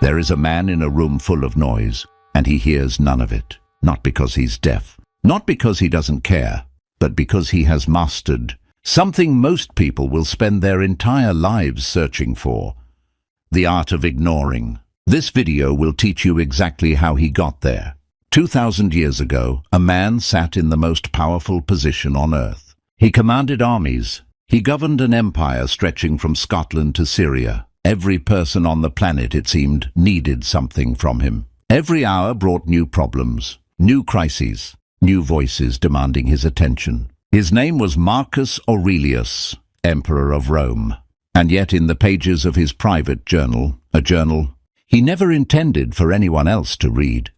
There is a man in a room full of noise, and he hears none of it. Not because he's deaf, not because he doesn't care, but because he has mastered something most people will spend their entire lives searching for: the art of ignoring. This video will teach you exactly how he got there. 2,000 years ago, a man sat in the most powerful position on earth. He commanded armies. He governed an empire stretching from Scotland to Syria. Every person on the planet, it seemed, needed something from him. Every hour brought new problems, new crises, new voices demanding his attention. His name was Marcus Aurelius, Emperor of Rome. And yet in the pages of his private journal, a journal he never intended for anyone else to read,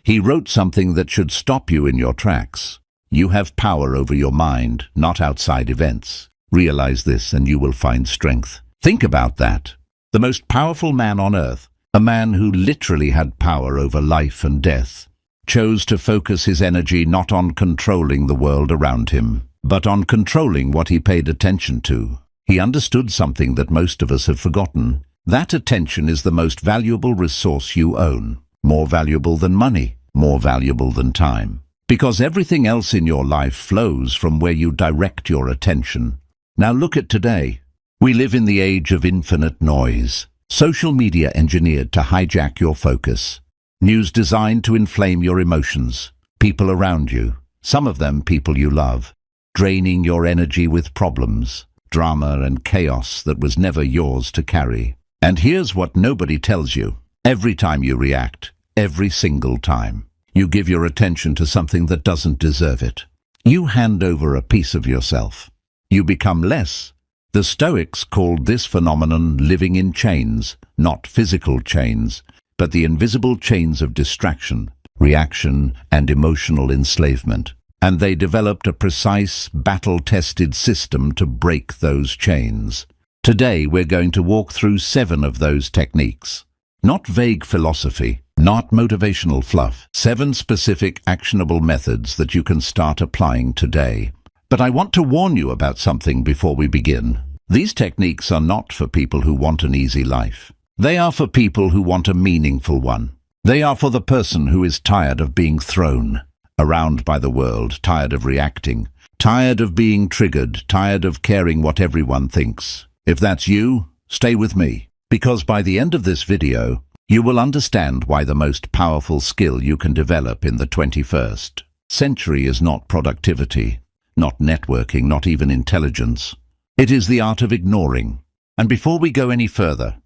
he wrote something that should stop you in your tracks. You have power over your mind, not outside events. Realize this and you will find strength. Think about that. The most powerful man on earth, a man who literally had power over life and death, chose to focus his energy not on controlling the world around him, but on controlling what he paid attention to. He understood something that most of us have forgotten. That attention is the most valuable resource you own. More valuable than money, more valuable than time. Because everything else in your life flows from where you direct your attention. Now look at today. We live in the age of infinite noise. Social media engineered to hijack your focus. News designed to inflame your emotions. People around you, some of them people you love, draining your energy with problems, drama and chaos that was never yours to carry. And here's what nobody tells you. Every time you react, every single time, you give your attention to something that doesn't deserve it. You hand over a piece of yourself. You become less. The Stoics called this phenomenon living in chains, not physical chains, but the invisible chains of distraction, reaction, and emotional enslavement. And they developed a precise, battle-tested system to break those chains. Today we're going to walk through 7 of those techniques. Not vague philosophy, not motivational fluff. 7 specific, actionable methods that you can start applying today. But I want to warn you about something before we begin. These techniques are not for people who want an easy life. They are for people who want a meaningful one. They are for the person who is tired of being thrown around by the world, tired of reacting, tired of being triggered, tired of caring what everyone thinks. If that's you, stay with me, because by the end of this video, you will understand why the most powerful skill you can develop in the 21st century is not productivity, not networking, not even intelligence. It is the art of ignoring. And before we go any further,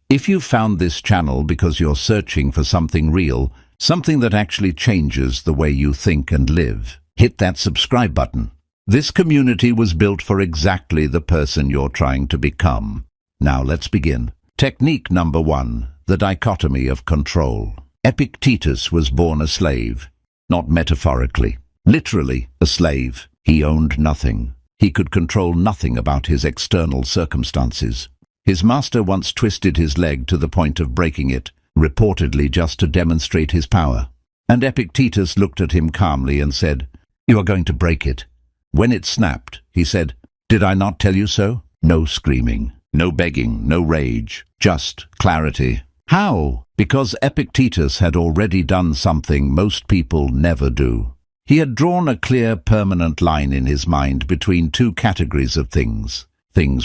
if you found this channel because you're searching for something real, something that actually changes the way you think and live, hit that subscribe button. This community was built for exactly the person you're trying to become. Now let's begin. Technique number 1, the dichotomy of control. Epictetus was born a slave, not metaphorically, literally a slave. He owned nothing. He could control nothing about his external circumstances. His master once twisted his leg to the point of breaking it, reportedly just to demonstrate his power. And Epictetus looked at him calmly and said, "You are going to break it." When it snapped, he said, "Did I not tell you so?" No screaming, no begging, no rage, just clarity. How? Because Epictetus had already done something most people never do. He had drawn a clear, permanent line in his mind between 2 categories of things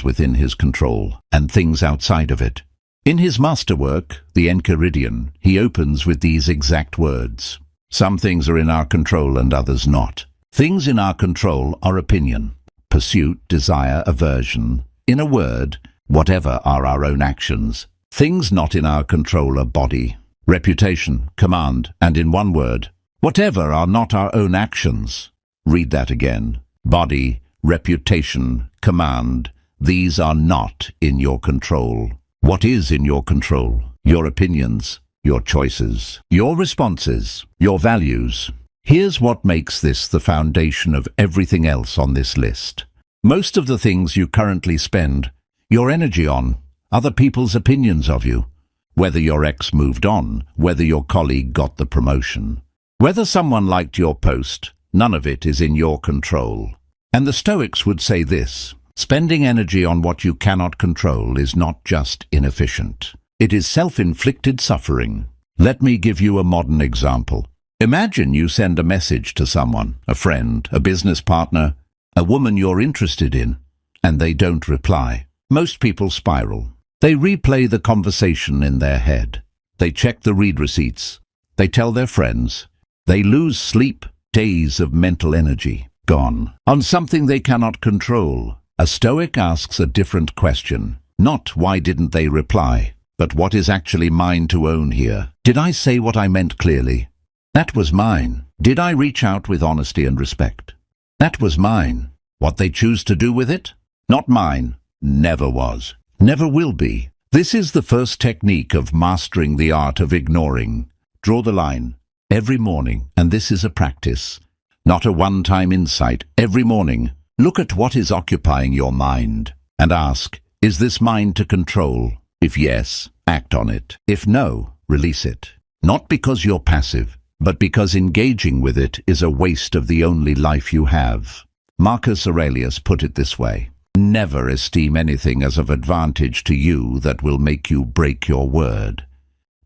within his control and things outside of it. In his masterwork, the Enchiridion, he opens with these exact words: "Some things are in our control and others not. Things in our control are opinion, pursuit, desire, aversion. In a word, whatever are our own actions. Things not in our control are body, reputation, command, and in one word, whatever are not our own actions." Read that again. Body, reputation, command. These are not in your control. What is in your control? Your opinions, your choices, your responses, your values. Here's what makes this the foundation of everything else on this list. Most of the things you currently spend your energy on, other people's opinions of you. Whether your ex moved on, whether your colleague got the promotion, whether someone liked your post, none of it is in your control. And the Stoics would say this: spending energy on what you cannot control is not just inefficient. It is self-inflicted suffering. Let me give you a modern example. Imagine you send a message to someone, a friend, a business partner, a woman you're interested in, and they don't reply. Most people spiral. They replay the conversation in their head. They check the read receipts. They tell their friends. They lose sleep, days of mental energy, gone, on something they cannot control. A Stoic asks a different question. Not why didn't they reply, but what is actually mine to own here? Did I say what I meant clearly? That was mine. Did I reach out with honesty and respect? That was mine. What they choose to do with it? Not mine. Never was. Never will be. This is the first technique of mastering the art of ignoring. Draw the line. Every morning, and this is a practice, not a one-time insight. Every morning, look at what is occupying your mind and ask, is this mine to control? If yes, act on it. If no, release it. Not because you're passive, but because engaging with it is a waste of the only life you have. Marcus Aurelius put it this way: never esteem anything as of advantage to you that will make you break your word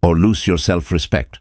or lose your self-respect.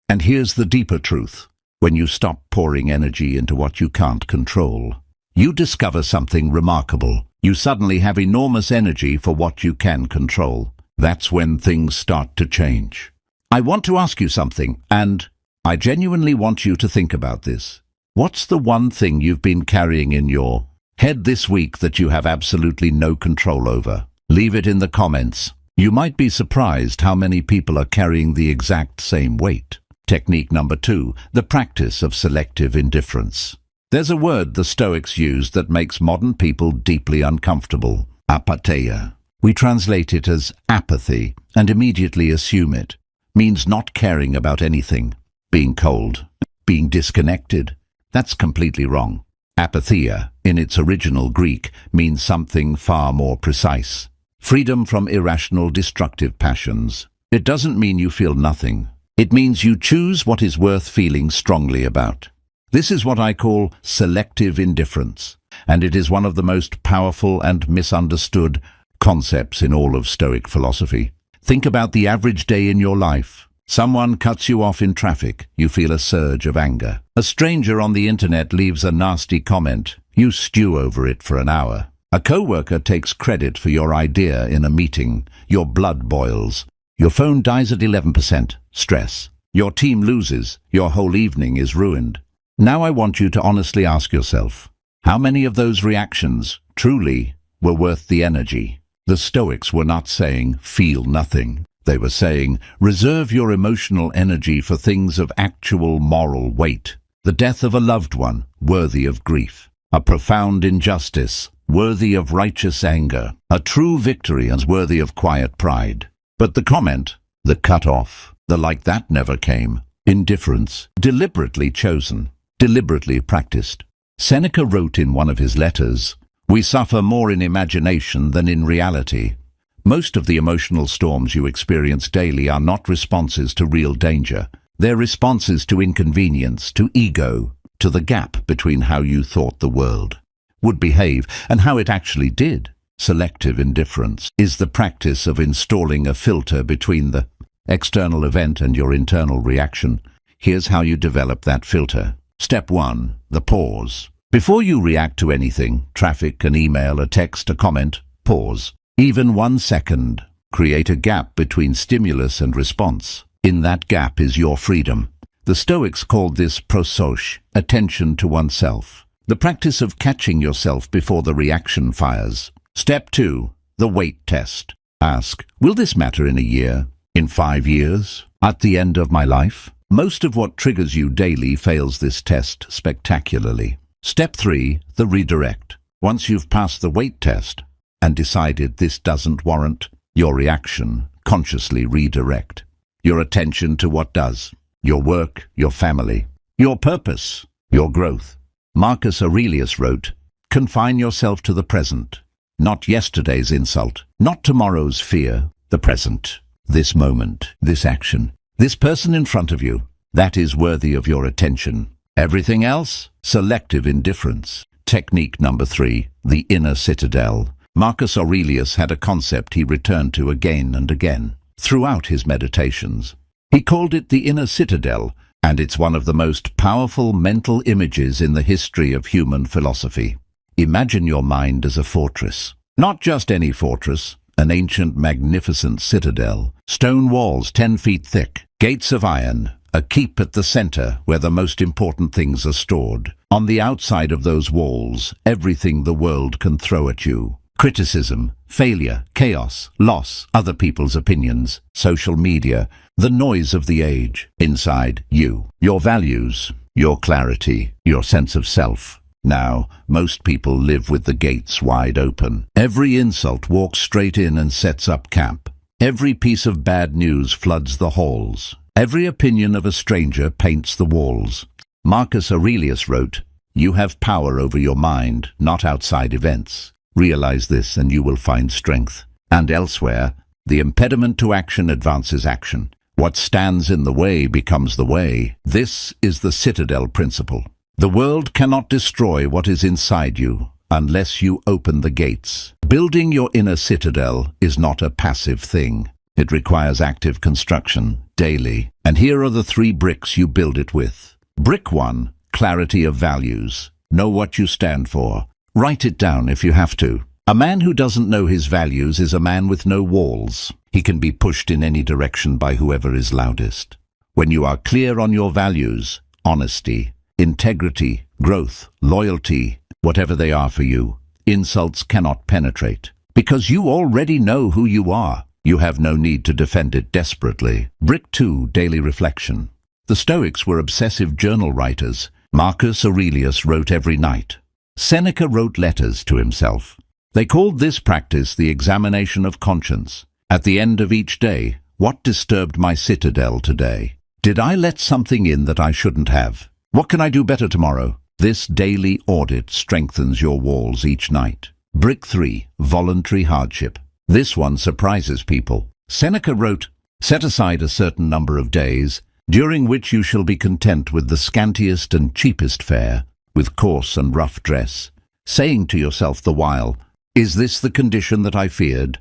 And here's the deeper truth. When you stop pouring energy into what you can't control, you discover something remarkable. You suddenly have enormous energy for what you can control. That's when things start to change. I want to ask you something, and I genuinely want you to think about this. What's the one thing you've been carrying in your head this week that you have absolutely no control over? Leave it in the comments. You might be surprised how many people are carrying the exact same weight. Technique number 2, the practice of selective indifference. There's a word the Stoics used that makes modern people deeply uncomfortable: apatheia. We translate it as apathy and immediately assume it means not caring about anything, being cold, being disconnected. That's completely wrong. Apatheia, in its original Greek, means something far more precise. Freedom from irrational, destructive passions. It doesn't mean you feel nothing. It means you choose what is worth feeling strongly about. This is what I call selective indifference, and it is one of the most powerful and misunderstood concepts in all of Stoic philosophy. Think about the average day in your life. Someone cuts you off in traffic, you feel a surge of anger. A stranger on the internet leaves a nasty comment, you stew over it for an hour. A coworker takes credit for your idea in a meeting, your blood boils. Your phone dies at 11%, stress. Your team loses, your whole evening is ruined. Now I want you to honestly ask yourself, how many of those reactions truly were worth the energy? The Stoics were not saying, feel nothing. They were saying, reserve your emotional energy for things of actual moral weight. The death of a loved one, worthy of grief. A profound injustice, worthy of righteous anger. A true victory and worthy of quiet pride. But the comment, the cut-off, the like that never came. Indifference, deliberately chosen, deliberately practiced. Seneca wrote in one of his letters, we suffer more in imagination than in reality. Most of the emotional storms you experience daily are not responses to real danger. They're responses to inconvenience, to ego, to the gap between how you thought the world would behave and how it actually did. Selective indifference is the practice of installing a filter between the external event and your internal reaction. Here's how you develop that filter. Step 1. The pause. Before you react to anything, traffic, an email, a text, a comment, pause. Even 1 second. Create a gap between stimulus and response. In that gap is your freedom. The Stoics called this prosouche, attention to oneself. The practice of catching yourself before the reaction fires. Step 2. The weight test. Ask, will this matter in a year? In 5 years? At the end of my life? Most of what triggers you daily fails this test spectacularly. Step 3. The redirect. Once you've passed the weight test and decided this doesn't warrant your reaction, consciously redirect your attention to what does. Your work, your family, your purpose, your growth. Marcus Aurelius wrote, confine yourself to the present. Not yesterday's insult, not tomorrow's fear, the present, this moment, this action, this person in front of you, that is worthy of your attention. Everything else, selective indifference. Technique number 3, the inner citadel. Marcus Aurelius had a concept he returned to again and again. throughout his meditations. He called it the inner citadel, and it's one of the most powerful mental images in the history of human philosophy. Imagine your mind as a fortress. Not just any fortress, an ancient, magnificent citadel. Stone walls 10 feet thick, gates of iron, a keep at the center where the most important things are stored. On the outside of those walls, everything the world can throw at you. Criticism, failure, chaos, loss, other people's opinions, social media, the noise of the age. Inside, you, your values, your clarity, your sense of self. Now, most people live with the gates wide open. Every insult walks straight in and sets up camp. Every piece of bad news floods the halls. Every opinion of a stranger paints the walls. Marcus Aurelius wrote, "You have power over your mind, not outside events. Realize this and you will find strength." And elsewhere, the impediment to action advances action. What stands in the way becomes the way. This is the citadel principle. The world cannot destroy what is inside you unless you open the gates. Building your inner citadel is not a passive thing. It requires active construction, daily. And here are the 3 bricks you build it with. Brick 1, clarity of values. Know what you stand for. Write it down if you have to. A man who doesn't know his values is a man with no walls. He can be pushed in any direction by whoever is loudest. When you are clear on your values, honesty, integrity, growth, loyalty, whatever they are for you, insults cannot penetrate. Because you already know who you are. You have no need to defend it desperately. Brick 2, daily reflection. The Stoics were obsessive journal writers. Marcus Aurelius wrote every night. Seneca wrote letters to himself. They called this practice the examination of conscience. At the end of each day, what disturbed my citadel today? Did I let something in that I shouldn't have? What can I do better tomorrow? This daily audit strengthens your walls each night. Brick 3, voluntary hardship. This one surprises people. Seneca wrote, "Set aside a certain number of days, during which you shall be content with the scantiest and cheapest fare, with coarse and rough dress, saying to yourself the while, 'Is this the condition that I feared?'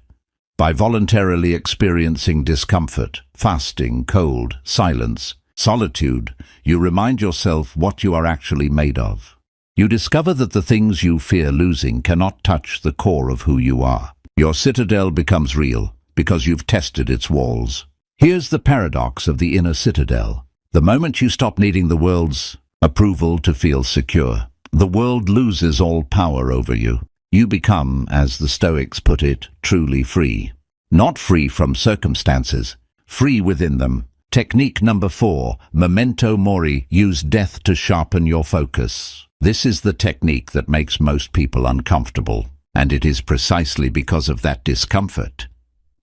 By voluntarily experiencing discomfort, fasting, cold, silence, solitude, you remind yourself what you are actually made of. You discover that the things you fear losing cannot touch the core of who you are. Your citadel becomes real because you've tested its walls. Here's the paradox of the inner citadel. The moment you stop needing the world's approval to feel secure, the world loses all power over you. You become, as the Stoics put it, truly free. Not free from circumstances, free within them. Technique number 4, memento mori, use death to sharpen your focus. This is the technique that makes most people uncomfortable, and it is precisely because of that discomfort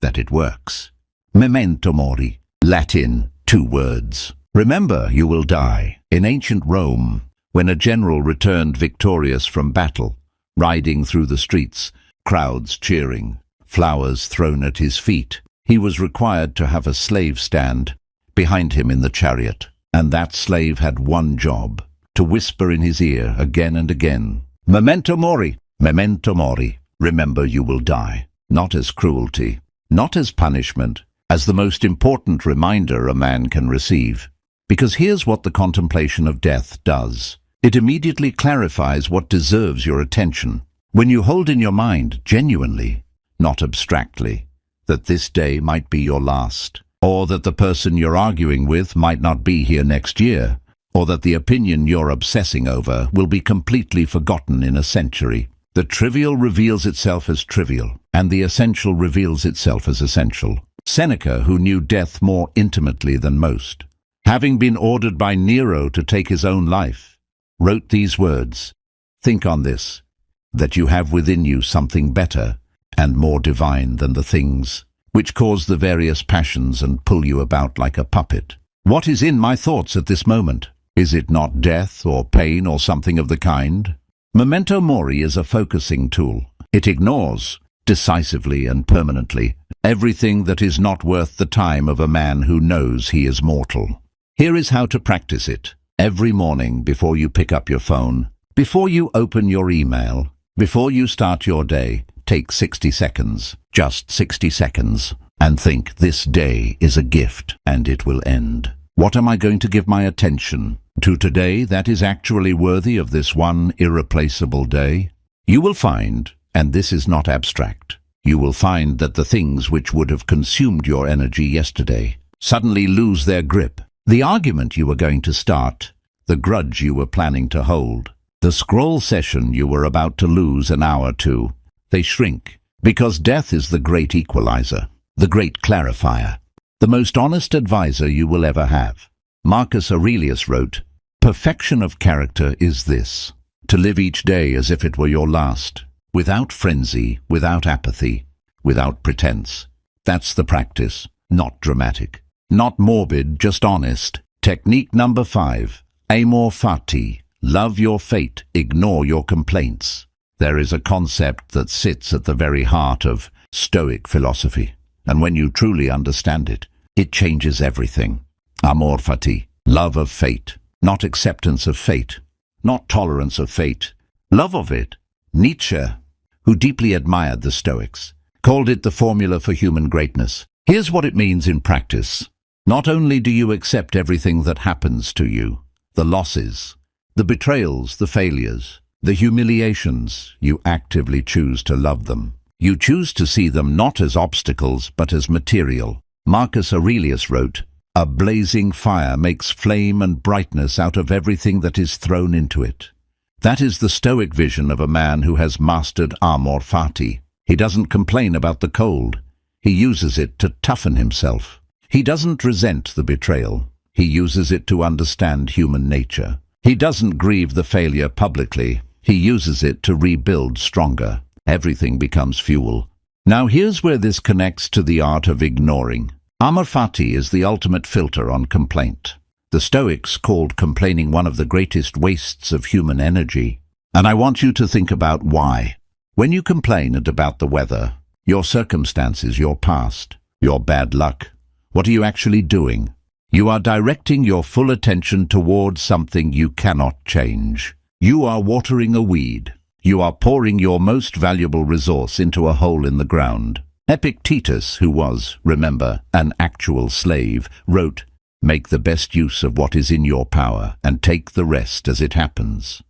that it works. Memento mori, Latin, 2 words. Remember, you will die. In ancient Rome, when a general returned victorious from battle, riding through the streets, crowds cheering, flowers thrown at his feet, he was required to have a slave stand behind him in the chariot, and that slave had one job, to whisper in his ear again and again, "Memento mori, memento mori." Remember, you will die, not as cruelty, not as punishment, as the most important reminder a man can receive. Because here's what the contemplation of death does. It immediately clarifies what deserves your attention. When you hold in your mind, genuinely, not abstractly, that this day might be your last, or that the person you're arguing with might not be here next year, or that the opinion you're obsessing over will be completely forgotten in a century. The trivial reveals itself as trivial, and the essential reveals itself as essential. Seneca, who knew death more intimately than most, having been ordered by Nero to take his own life, wrote these words, "Think on this, that you have within you something better and more divine than the things which cause the various passions and pull you about like a puppet. What is in my thoughts at this moment? Is it not death or pain or something of the kind?" Memento mori is a focusing tool. It ignores, decisively and permanently, everything that is not worth the time of a man who knows he is mortal. Here is how to practice it. Every morning before you pick up your phone, before you open your email, before you start your day, take 60 seconds, just 60 seconds. and think this day is a gift and it will end. What am I going to give my attention to today that is actually worthy of this one irreplaceable day? You will find, and this is not abstract, you will find that the things which would have consumed your energy yesterday suddenly lose their grip. The argument you were going to start, the grudge you were planning to hold, the scroll session you were about to lose an hour to, they shrink, because death is the great equalizer, the great clarifier, the most honest advisor you will ever have. Marcus Aurelius wrote, "Perfection of character is this, to live each day as if it were your last, without frenzy, without apathy, without pretense." That's the practice, not dramatic, not morbid, just honest. Technique number 5, amor fati, love your fate, ignore your complaints. There is a concept that sits at the very heart of Stoic philosophy, and when you truly understand it, it changes everything. Amor fati, love of fate, not acceptance of fate, not tolerance of fate, love of it. Nietzsche, who deeply admired the Stoics, called it the formula for human greatness. Here's what it means in practice. Not only do you accept everything that happens to you, the losses, the betrayals, the failures, the humiliations, you actively choose to love them. You choose to see them not as obstacles but as material. Marcus Aurelius wrote, "A blazing fire makes flame and brightness out of everything that is thrown into it." That is the Stoic vision of a man who has mastered amor fati. He doesn't complain about the cold. He uses it to toughen himself. He doesn't resent the betrayal. He uses it to understand human nature. He doesn't grieve the failure publicly. He uses it to rebuild stronger. Everything becomes fuel. Now here's where this connects to the art of ignoring. Amor fati is the ultimate filter on complaint. The Stoics called complaining one of the greatest wastes of human energy. And I want you to think about why. When you complain about the weather, your circumstances, your past, your bad luck, what are you actually doing? You are directing your full attention towards something you cannot change. You are watering a weed. You are pouring your most valuable resource into a hole in the ground. Epictetus, who was, remember, an actual slave, wrote, "Make the best use of what is in your power and take the rest as it happens."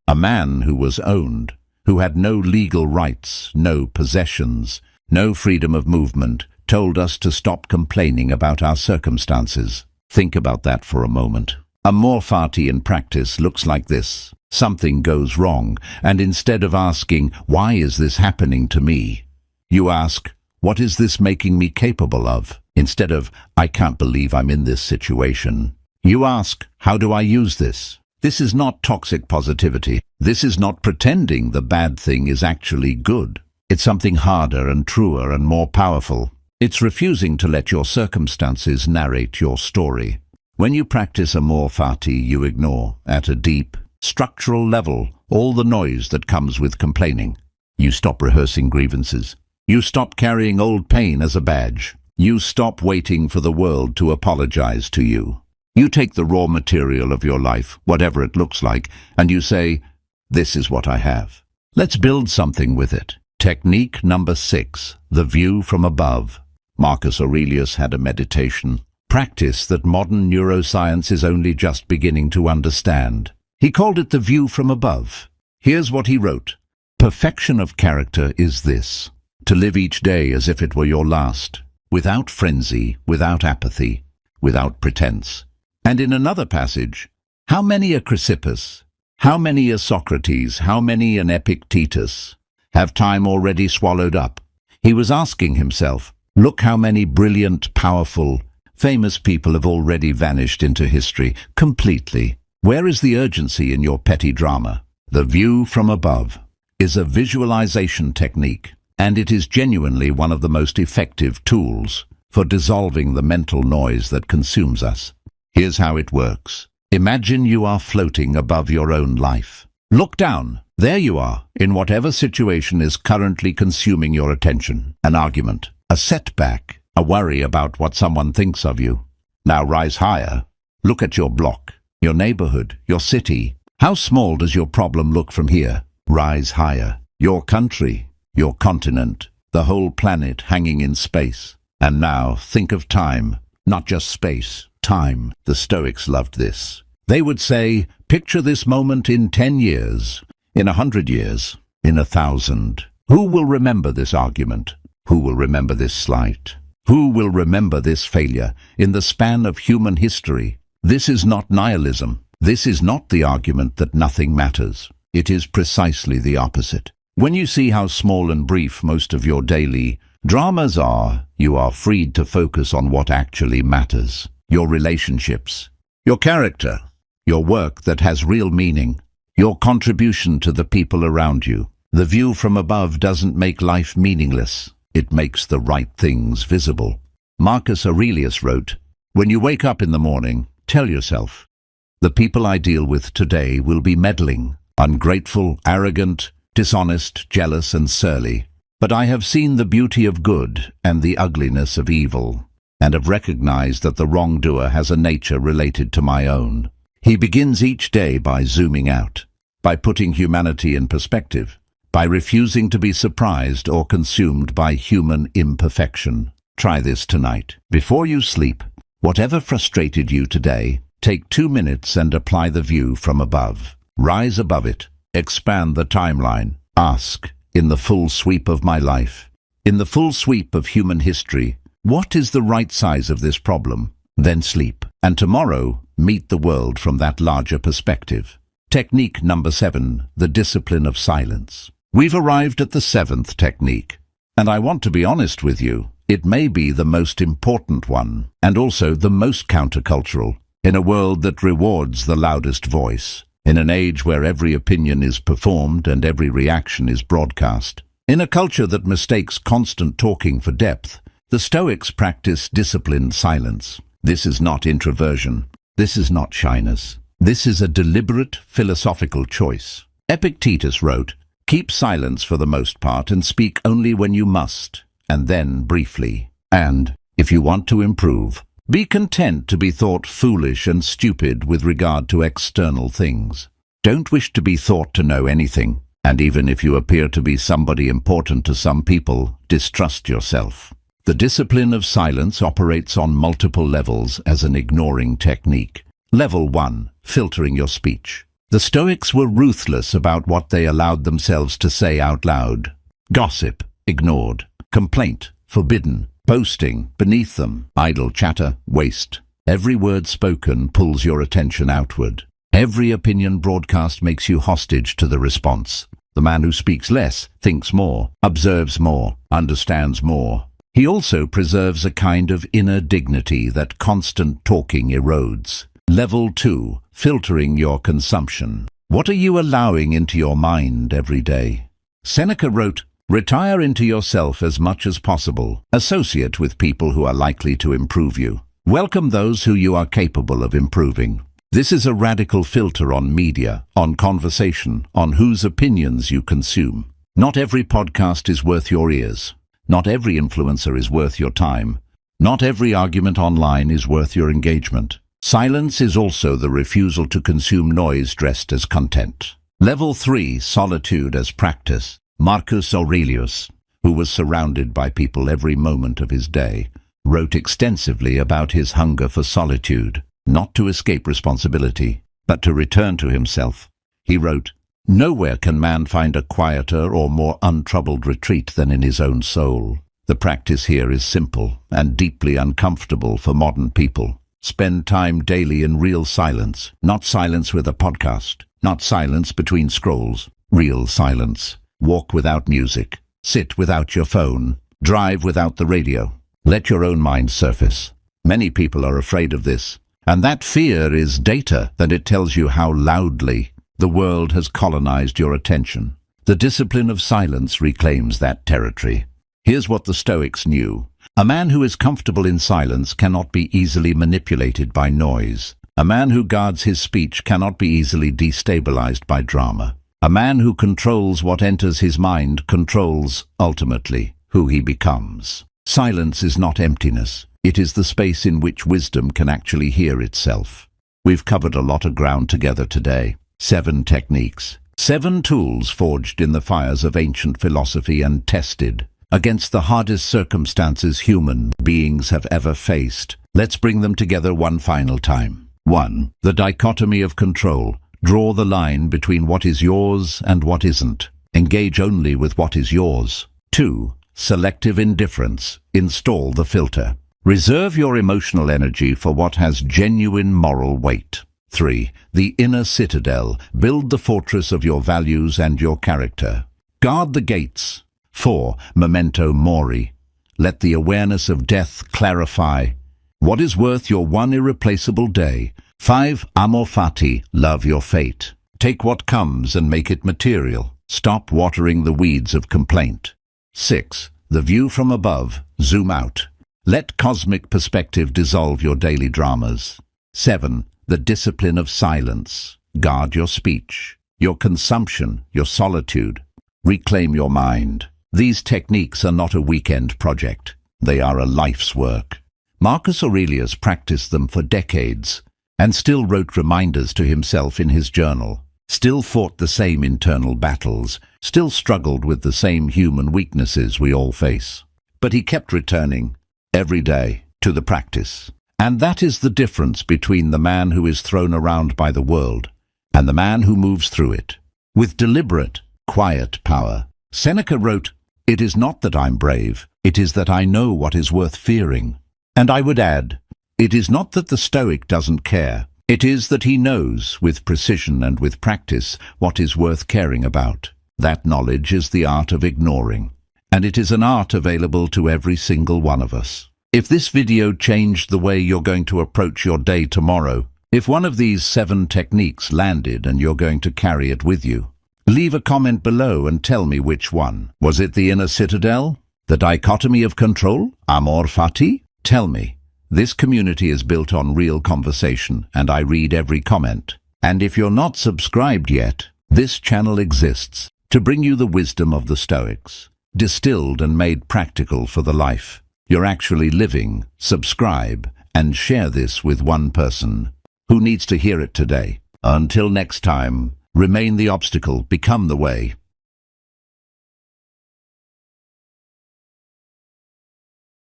A man who was owned, who had no legal rights, no possessions, no freedom of movement, told us to stop complaining about our circumstances. Think about that for a moment. Amor fati in practice looks like this. Something goes wrong, and instead of asking, "Why is this happening to me?" you ask, "What is this making me capable of?" Instead of, "I can't believe I'm in this situation," you ask, "How do I use this?" This is not toxic positivity. This is not pretending the bad thing is actually good. It's something harder and truer and more powerful. It's refusing to let your circumstances narrate your story. When you practice amor fati, you ignore, at a deep, structural level, all the noise that comes with complaining. You stop rehearsing grievances. You stop carrying old pain as a badge. You stop waiting for the world to apologize to you. You take the raw material of your life, whatever it looks like, and you say, "This is what I have. Let's build something with it." Technique number 6, the view from above. Marcus Aurelius had a meditation practice that modern neuroscience is only just beginning to understand. He called it the view from above. Here's what he wrote. "Perfection of character is this, to live each day as if it were your last, without frenzy, without apathy, without pretense." And in another passage, how many a Chrysippus, how many a Socrates, how many an Epictetus have time already swallowed up? He was asking himself, look how many brilliant, powerful, famous people have already vanished into history completely. Where is the urgency in your petty drama? The view from above is a visualization technique, and it is genuinely one of the most effective tools for dissolving the mental noise that consumes us. Here's how it works. Imagine you are floating above your own life. Look down. There you are, in whatever situation is currently consuming your attention. An argument, a setback, a worry about what someone thinks of you. Now rise higher. Look at your block, your neighborhood, your city. How small does your problem look from here? Rise higher. Your country, your continent, the whole planet hanging in space. And now, think of time, not just space, time. The Stoics loved this. They would say, picture this moment in 10 years, in 100 years, in 1,000. Who will remember this argument? Who will remember this slight? Who will remember this failure in the span of human history? This is not nihilism. This is not the argument that nothing matters. It is precisely the opposite. When you see how small and brief most of your daily dramas are, you are freed to focus on what actually matters. Your relationships, your character, your work that has real meaning, your contribution to the people around you. The view from above doesn't make life meaningless. It makes the right things visible. Marcus Aurelius wrote, "When you wake up in the morning, tell yourself, the people I deal with today will be meddling, ungrateful, arrogant, dishonest, jealous, and surly. But I have seen the beauty of good and the ugliness of evil, and have recognized that the wrongdoer has a nature related to my own." He begins each day by zooming out, by putting humanity in perspective, by refusing to be surprised or consumed by human imperfection. Try this tonight. Before you sleep, whatever frustrated you today, take 2 minutes and apply the view from above. Rise above it. Expand the timeline. Ask, in the full sweep of my life, in the full sweep of human history, what is the right size of this problem? Then sleep. And tomorrow, meet the world from that larger perspective. Technique number 7, the discipline of silence. We've arrived at the 7th technique, and I want to be honest with you, it may be the most important one, and also the most countercultural, in a world that rewards the loudest voice, in an age where every opinion is performed and every reaction is broadcast. In a culture that mistakes constant talking for depth, the Stoics practice disciplined silence. This is not introversion. This is not shyness. This is a deliberate philosophical choice. Epictetus wrote, "Keep silence for the most part and speak only when you must, and then briefly. And, if you want to improve, be content to be thought foolish and stupid with regard to external things. Don't wish to be thought to know anything, and even if you appear to be somebody important to some people, distrust yourself." The discipline of silence operates on multiple levels as an ignoring technique. Level 1, filtering your speech. The Stoics were ruthless about what they allowed themselves to say out loud. Gossip, ignored. Complaint, forbidden. Boasting, beneath them. Idle chatter, waste. Every word spoken pulls your attention outward. Every opinion broadcast makes you hostage to the response. The man who speaks less thinks more, observes more, understands more. He also preserves a kind of inner dignity that constant talking erodes. Level 2, filtering your consumption. What are you allowing into your mind every day? Seneca wrote, "Retire into yourself as much as possible. Associate with people who are likely to improve you. Welcome those who you are capable of improving." This is a radical filter on media, on conversation, on whose opinions you consume. Not every podcast is worth your ears. Not every influencer is worth your time. Not every argument online is worth your engagement. Silence is also the refusal to consume noise dressed as content. Level 3, solitude as practice. Marcus Aurelius, who was surrounded by people every moment of his day, wrote extensively about his hunger for solitude, not to escape responsibility, but to return to himself. He wrote, "Nowhere can man find a quieter or more untroubled retreat than in his own soul." The practice here is simple and deeply uncomfortable for modern people. Spend time daily in real silence, not silence with a podcast, not silence between scrolls, real silence. Walk without music, sit without your phone, drive without the radio. Let your own mind surface. Many people are afraid of this, and that fear is data that it tells you how loudly the world has colonized your attention. The discipline of silence reclaims that territory. Here's what the Stoics knew. A man who is comfortable in silence cannot be easily manipulated by noise. A man who guards his speech cannot be easily destabilized by drama. A man who controls what enters his mind controls, ultimately, who he becomes. Silence is not emptiness. It is the space in which wisdom can actually hear itself. We've covered a lot of ground together today. 7 techniques. 7 tools forged in the fires of ancient philosophy and tested against the hardest circumstances human beings have ever faced. Let's bring them together one final time. 1. The dichotomy of control. Draw the line between what is yours and what isn't. Engage only with what is yours. 2. Selective indifference. Install the filter. Reserve your emotional energy for what has genuine moral weight. 3. The inner citadel. Build the fortress of your values and your character. Guard the gates. 4. Memento mori. Let the awareness of death clarify what is worth your one irreplaceable day. 5. Amor fati. Love your fate. Take what comes and make it material. Stop watering the weeds of complaint. 6. The view from above. Zoom out. Let cosmic perspective dissolve your daily dramas. 7. The discipline of silence. Guard your speech, your consumption, your solitude. Reclaim your mind. These techniques are not a weekend project. They are a life's work. Marcus Aurelius practiced them for decades and still wrote reminders to himself in his journal, still fought the same internal battles, still struggled with the same human weaknesses we all face. But he kept returning, every day, to the practice. And that is the difference between the man who is thrown around by the world and the man who moves through it, with deliberate, quiet power. Seneca wrote, "It is not that I'm brave, it is that I know what is worth fearing." And I would add, it is not that the Stoic doesn't care, it is that he knows, with precision and with practice, what is worth caring about. That knowledge is the art of ignoring, and it is an art available to every single one of us. If this video changed the way you're going to approach your day tomorrow, if one of these 7 techniques landed and you're going to carry it with you, leave a comment below and tell me which one. Was it the inner citadel? The dichotomy of control? Amor fati? Tell me. This community is built on real conversation, and I read every comment. And if you're not subscribed yet, this channel exists to bring you the wisdom of the Stoics, distilled and made practical for the life you're actually living. Subscribe and share this with one person who needs to hear it today. Until next time, remain the obstacle, become the way.